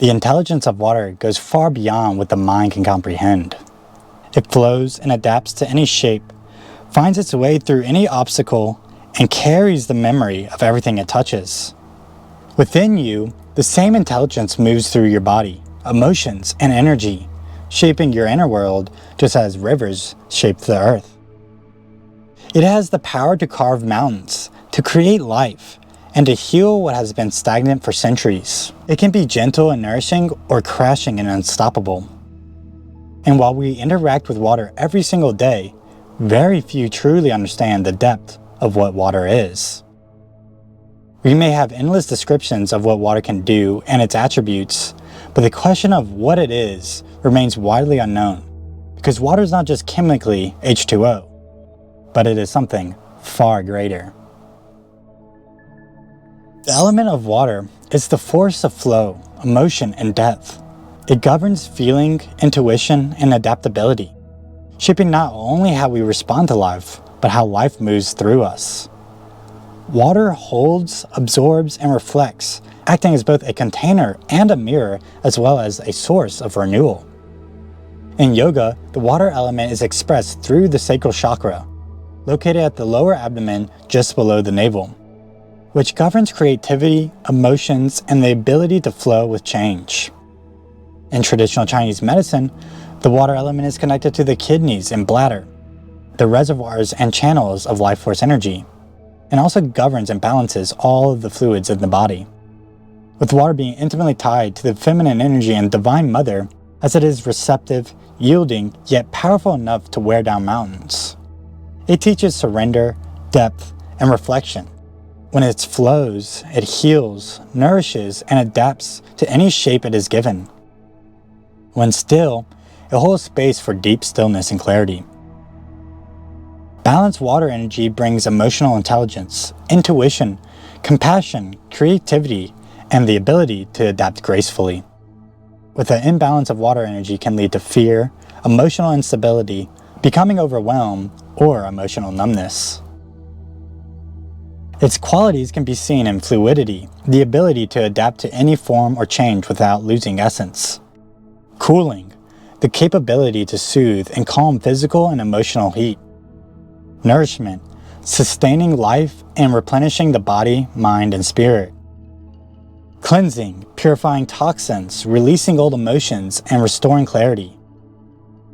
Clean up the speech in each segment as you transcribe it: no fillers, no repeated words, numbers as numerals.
The intelligence of water goes far beyond what the mind can comprehend. It flows and adapts to any shape, finds its way through any obstacle, and carries the memory of everything it touches. Within you, the same intelligence moves through your body, emotions, and energy, shaping your inner world just as rivers shape the earth. It has the power to carve mountains, to create life, and to heal what has been stagnant for centuries. It can be gentle and nourishing or crashing and unstoppable. And while we interact with water every single day, very few truly understand the depth of what water is. We may have endless descriptions of what water can do and its attributes, but the question of what it is remains widely unknown, because water is not just chemically H2O, but it is something far greater. The element of water is the force of flow, emotion, and depth. It governs feeling, intuition, and adaptability, shaping not only how we respond to life, but how life moves through us. Water holds, absorbs, and reflects, acting as both a container and a mirror, as well as a source of renewal. In yoga, the water element is expressed through the sacral chakra, located at the lower abdomen just below the navel, which governs creativity, emotions, and the ability to flow with change. In traditional Chinese medicine, the water element is connected to the kidneys and bladder, the reservoirs and channels of life force energy, and also governs and balances all of the fluids in the body, with water being intimately tied to the feminine energy and divine mother, as it is receptive, yielding, yet powerful enough to wear down mountains. It teaches surrender, depth, and reflection. When it flows, it heals, nourishes, and adapts to any shape it is given. When still, it holds space for deep stillness and clarity. Balanced water energy brings emotional intelligence, intuition, compassion, creativity, and the ability to adapt gracefully. With an imbalance of water energy can lead to fear, emotional instability, becoming overwhelmed, or emotional numbness. Its qualities can be seen in fluidity, the ability to adapt to any form or change without losing essence. Cooling, the capability to soothe and calm physical and emotional heat. Nourishment, sustaining life and replenishing the body, mind, and spirit. Cleansing, purifying toxins, releasing old emotions, and restoring clarity.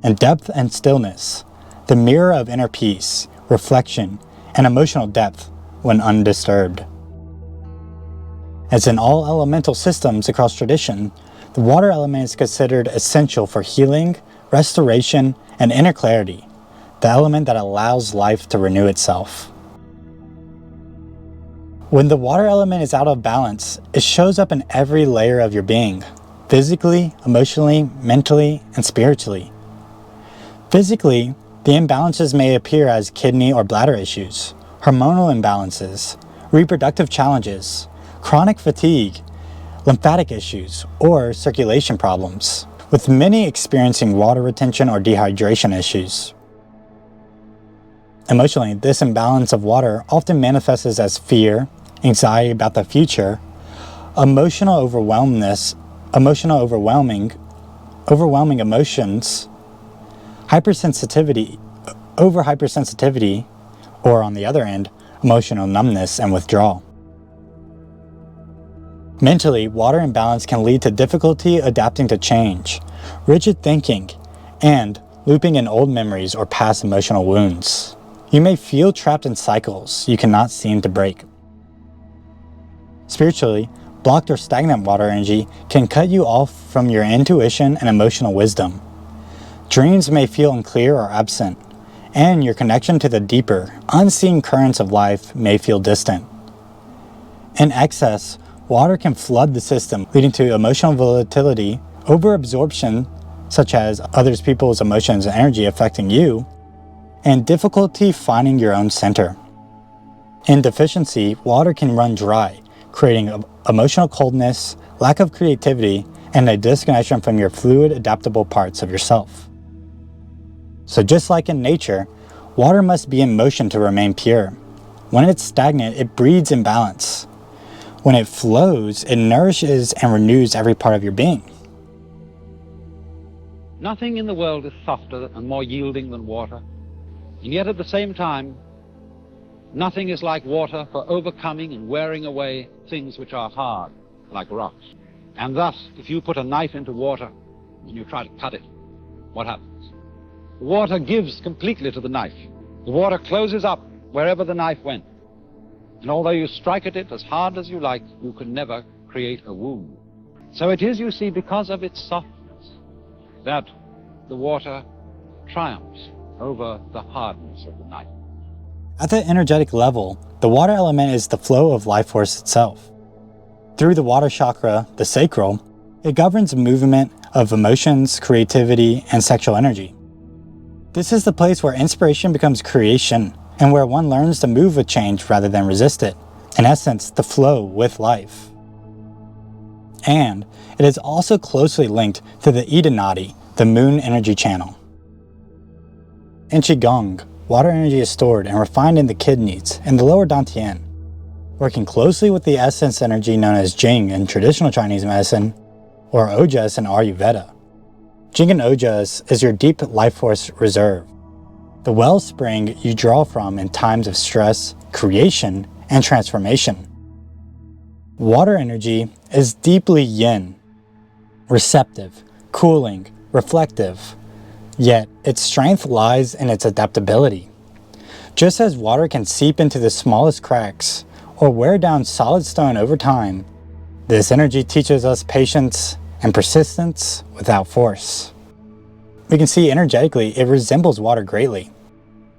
And depth and stillness, the mirror of inner peace, reflection, and emotional depth when undisturbed. As in all elemental systems across tradition, the water element is considered essential for healing, restoration, and inner clarity, the element that allows life to renew itself. When the water element is out of balance, it shows up in every layer of your being, physically, emotionally, mentally, and spiritually. Physically, the imbalances may appear as kidney or bladder issues, hormonal imbalances, reproductive challenges, chronic fatigue, lymphatic issues, or circulation problems, with many experiencing water retention or dehydration issues. Emotionally, this imbalance of water often manifests as fear, anxiety about the future, overwhelming emotions, hypersensitivity, or on the other end, emotional numbness and withdrawal. Mentally, water imbalance can lead to difficulty adapting to change, rigid thinking, and looping in old memories or past emotional wounds. You may feel trapped in cycles you cannot seem to break. Spiritually, blocked or stagnant water energy can cut you off from your intuition and emotional wisdom. Dreams may feel unclear or absent, and your connection to the deeper, unseen currents of life may feel distant. In excess, water can flood the system, leading to emotional volatility, overabsorption, such as others people's emotions and energy affecting you, and difficulty finding your own center. In deficiency, water can run dry, creating emotional coldness, lack of creativity, and a disconnection from your fluid, adaptable parts of yourself. So just like in nature, water must be in motion to remain pure. When it's stagnant, it breeds imbalance. When it flows, it nourishes and renews every part of your being. Nothing in the world is softer and more yielding than water, and yet at the same time, nothing is like water for overcoming and wearing away things which are hard, like rocks. And thus, if you put a knife into water and you try to cut it, what happens? The water gives completely to the knife. The water closes up wherever the knife went. And although you strike at it as hard as you like, you can never create a wound. So it is, you see, because of its softness that the water triumphs over the hardness of the knife. At the energetic level, the water element is the flow of life force itself. Through the water chakra, the sacral, it governs the movement of emotions, creativity, and sexual energy. This is the place where inspiration becomes creation and where one learns to move with change rather than resist it. In essence, the flow with life. And it is also closely linked to the Ida Nadi, the moon energy channel. In Qigong, water energy is stored and refined in the kidneys and the lower dantian, working closely with the essence energy known as Jing in traditional Chinese medicine, or Ojas in Ayurveda. Jing and Ojas is your deep life force reserve, the wellspring you draw from in times of stress, creation, and transformation. Water energy is deeply yin, receptive, cooling, reflective, yet its strength lies in its adaptability. Just as water can seep into the smallest cracks or wear down solid stone over time, this energy teaches us patience and persistence without force. We can see energetically it resembles water greatly,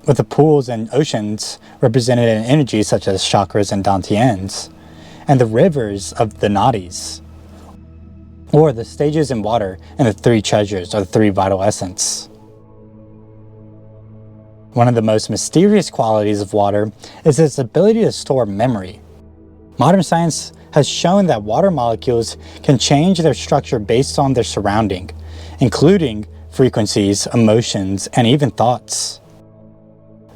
with the pools and oceans represented in energies such as chakras and dantians, and the rivers of the nadis, or the stages in water and the three treasures or the three vital essence. One of the most mysterious qualities of water is its ability to store memory. Modern science has shown that water molecules can change their structure based on their surrounding, including frequencies, emotions, and even thoughts.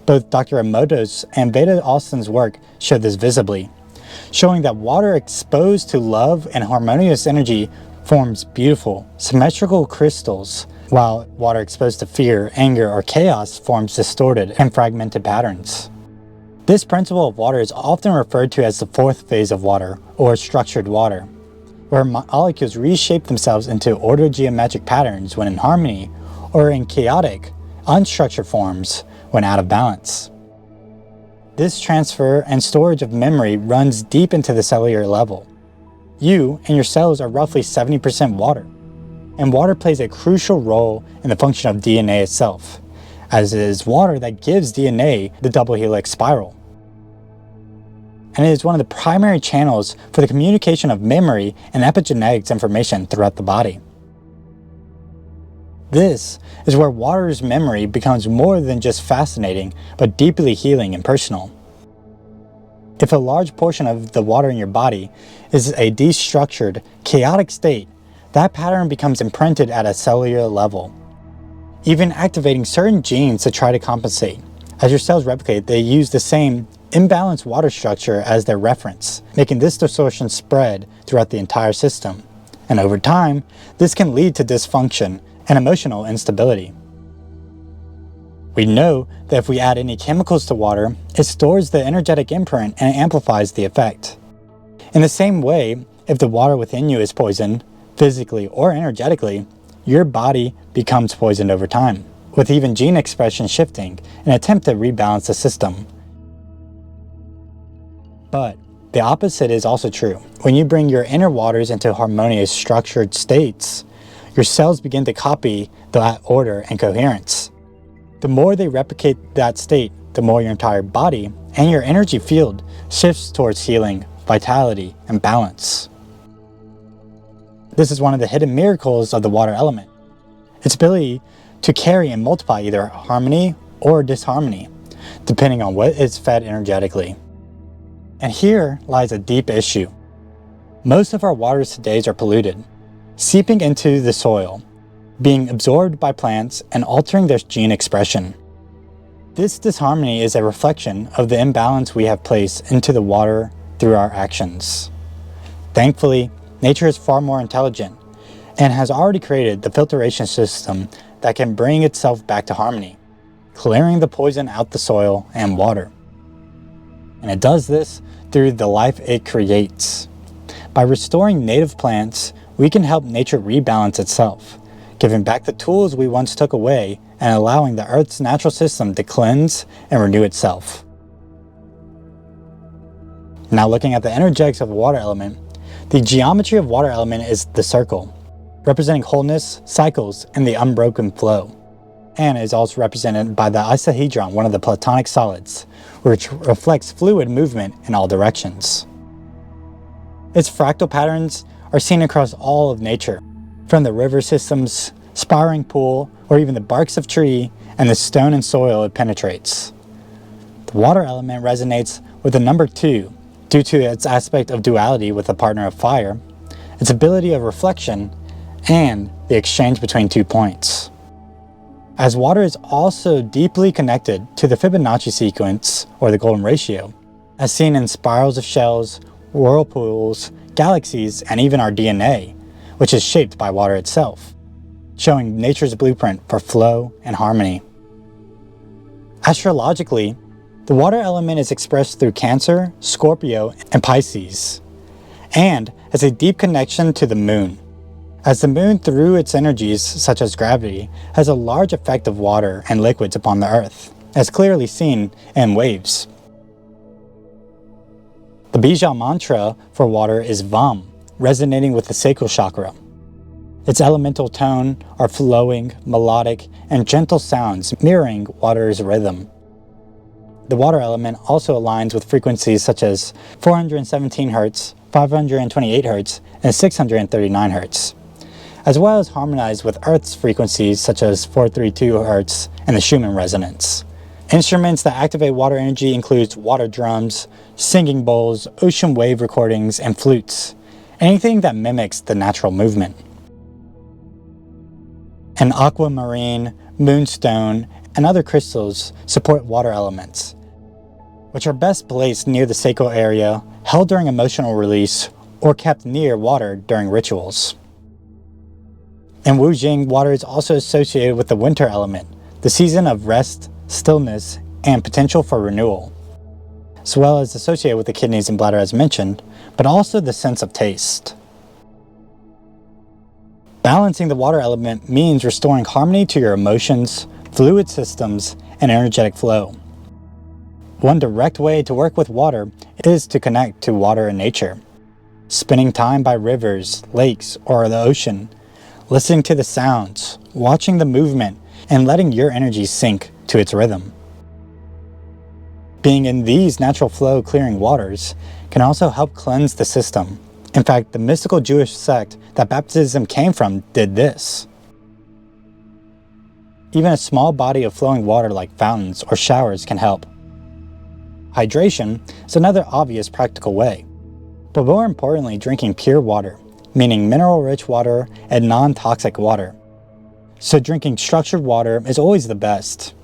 Both Dr. Emoto's and Veda Austin's work show this visibly, showing that water exposed to love and harmonious energy forms beautiful, symmetrical crystals, while water exposed to fear, anger, or chaos forms distorted and fragmented patterns. This principle of water is often referred to as the fourth phase of water, or structured water, where molecules reshape themselves into ordered geometric patterns when in harmony, or in chaotic, unstructured forms when out of balance. This transfer and storage of memory runs deep into the cellular level. You and your cells are roughly 70% water, and water plays a crucial role in the function of DNA itself, as it is water that gives DNA the double helix spiral. And it is one of the primary channels for the communication of memory and epigenetics information throughout the body. This is where water's memory becomes more than just fascinating, but deeply healing and personal. If a large portion of the water in your body is a destructured, chaotic state, that pattern becomes imprinted at a cellular level, even activating certain genes to try to compensate. As your cells replicate, they use the same imbalanced water structure as their reference, making this distortion spread throughout the entire system. And over time, this can lead to dysfunction and emotional instability. We know that if we add any chemicals to water, it stores the energetic imprint and amplifies the effect. In the same way, if the water within you is poisoned, physically or energetically, your body becomes poisoned over time, with even gene expression shifting in an attempt to rebalance the system. But the opposite is also true. When you bring your inner waters into harmonious, structured states, your cells begin to copy that order and coherence. The more they replicate that state, the more your entire body and your energy field shifts towards healing, vitality, and balance. This is one of the hidden miracles of the water element. Its ability to carry and multiply either harmony or disharmony, depending on what is fed energetically. And here lies a deep issue. Most of our waters today are polluted, seeping into the soil, being absorbed by plants and altering their gene expression. This disharmony is a reflection of the imbalance we have placed into the water through our actions. Thankfully, nature is far more intelligent and has already created the filtration system that can bring itself back to harmony, clearing the poison out the soil and water. And it does this through the life it creates. By restoring native plants, we can help nature rebalance itself, giving back the tools we once took away and allowing the Earth's natural system to cleanse and renew itself. Now looking at the energetics of the water element, the geometry of water element is the circle, representing wholeness, cycles, and the unbroken flow, and is also represented by the isohedron, one of the Platonic solids, which reflects fluid movement in all directions. Its fractal patterns are seen across all of nature, from the river systems, spiraling pool, or even the barks of tree and the stone and soil it penetrates. The water element resonates with the number 2 due to its aspect of duality with a partner of fire, its ability of reflection, and the exchange between 2 points. As water is also deeply connected to the Fibonacci sequence, or the golden ratio, as seen in spirals of shells, whirlpools, galaxies, and even our DNA, which is shaped by water itself, showing nature's blueprint for flow and harmony. Astrologically, the water element is expressed through Cancer, Scorpio, and Pisces, and has a deep connection to the moon, as the moon, through its energies such as gravity, has a large effect of water and liquids upon the earth, as clearly seen in waves. The bija mantra for water is Vam, resonating with the sacral chakra. Its elemental tone are flowing, melodic, and gentle sounds mirroring water's rhythm. The water element also aligns with frequencies such as 417 Hz, 528 Hz, and 639 Hz, as well as harmonized with Earth's frequencies such as 432 Hz and the Schumann resonance. Instruments that activate water energy include water drums, singing bowls, ocean wave recordings, and flutes, anything that mimics the natural movement. An aquamarine, moonstone, and other crystals support water elements, which are best placed near the sacral area, held during emotional release, or kept near water during rituals. In Wu Jing, water is also associated with the winter element, the season of rest, stillness, and potential for renewal, as well as associated with the kidneys and bladder as mentioned, but also the sense of taste. Balancing the water element means restoring harmony to your emotions, fluid systems, and energetic flow. One direct way to work with water is to connect to water and nature. Spending time by rivers, lakes, or the ocean, listening to the sounds, watching the movement, and letting your energy sink to its rhythm. Being in these natural flow clearing waters can also help cleanse the system. In fact, the mystical Jewish sect that baptism came from did this. Even a small body of flowing water like fountains or showers can help. Hydration is another obvious practical way, but more importantly, drinking pure water, meaning mineral-rich water and non-toxic water. So drinking structured water is always the best,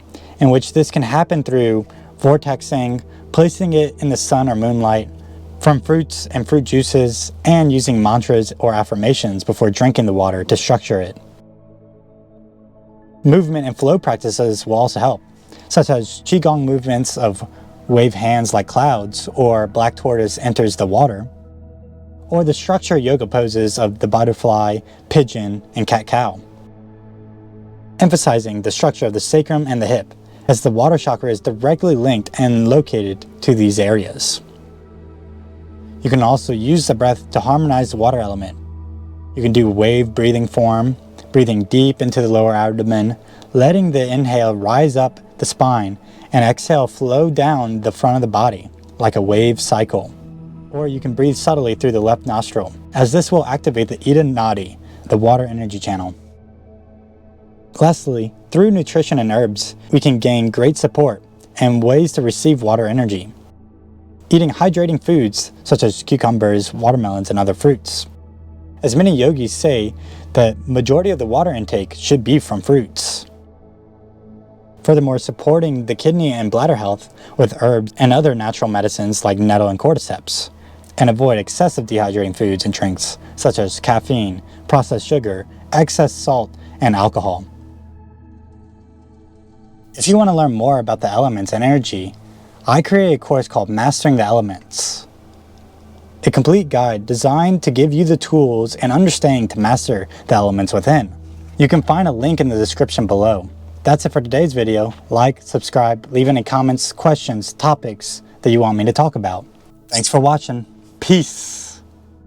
in which this can happen through vortexing, placing it in the sun or moonlight, from fruits and fruit juices, and using mantras or affirmations before drinking the water to structure it. Movement and flow practices will also help, such as Qigong movements of wave hands like clouds, or black tortoise enters the water, or the structure yoga poses of the butterfly, pigeon, and cat-cow, emphasizing the structure of the sacrum and the hip, as the water chakra is directly linked and located to these areas. You can also use the breath to harmonize the water element. You can do wave breathing form, breathing deep into the lower abdomen, letting the inhale rise up the spine, and exhale flow down the front of the body, like a wave cycle. Or you can breathe subtly through the left nostril, as this will activate the Ida Nadi, the water energy channel. Lastly, through nutrition and herbs, we can gain great support and ways to receive water energy. Eating hydrating foods such as cucumbers, watermelons, and other fruits. As many yogis say, the majority of the water intake should be from fruits. Furthermore, supporting the kidney and bladder health with herbs and other natural medicines like nettle and cordyceps, and avoid excessive dehydrating foods and drinks such as caffeine, processed sugar, excess salt, and alcohol. If you want to learn more about the elements and energy, I created a course called Mastering the Elements, a complete guide designed to give you the tools and understanding to master the elements within. You can find a link in the description below. That's it for today's video. Like, subscribe, leave any comments, questions, topics that you want me to talk about. Thanks for watching. Peace.